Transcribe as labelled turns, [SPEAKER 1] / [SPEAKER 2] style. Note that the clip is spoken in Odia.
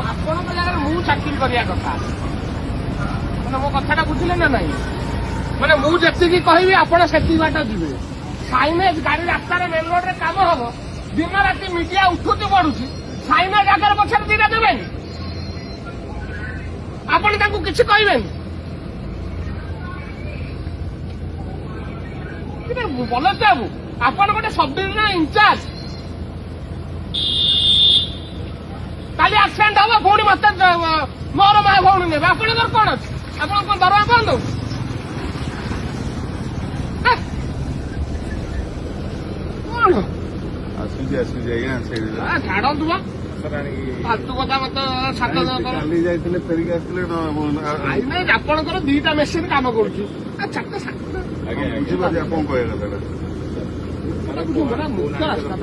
[SPEAKER 1] ଆପଣଙ୍କ ଜାଗାରେ ମୁଁ ଚାକିରି କରିବା କଥା ମାନେ ମୋ କଥାଟା ବୁଝିଲେ ନା ନାଇଁ ମାନେ ମୁଁ ଯେତିକି କହିବି ଆପଣ ସେତିକି ବାଟ ଯିବେ ସାଇନେଜ ଗାଡି ରାସ୍ତାରେ ମେନ୍ ରୋଡରେ କାମ ହବ ଦିନ ରାତି ମିଡିଆ ଉଠୁଛି ବଢୁଛି ସାଇନେଜ ଆଗରେ ପଛରେ ଦିଟା ଦେବେନି ଆପଣ ତାଙ୍କୁ କିଛି କହିବେନି ବଲଦ ବାବୁ ଆପଣ ଗୋଟେ ସବଡିଭିଜନ ଇନଚାର୍ଜ କାଲି ଆକ୍ସିଡେଣ୍ଟ ହବ ପୁଣି ମତେ ମୋର ମା ଭଉଣୀ ନେବେ ଆପଣଙ୍କର କଣ ଅଛି ଆପଣଙ୍କ ଦରମା କଣ ଦଉଛି କଣ ଛାଡନ୍ତୁ ବା ଫାଲତୁ କଥା ମତେ
[SPEAKER 2] କାଲି ଯାଇଥିଲେ ଫେରିକି ଆସିଥିଲେ
[SPEAKER 1] ନାଇଁ ଆପଣଙ୍କର ଦିଟା ମେସିନ କାମ କରୁଛି ଚାରିଟା
[SPEAKER 2] ବୁଝିପାରୁଛି ଆପଣ କହିବା କଥାଟା
[SPEAKER 1] ମୁଖ୍ୟ ରାସ୍ତା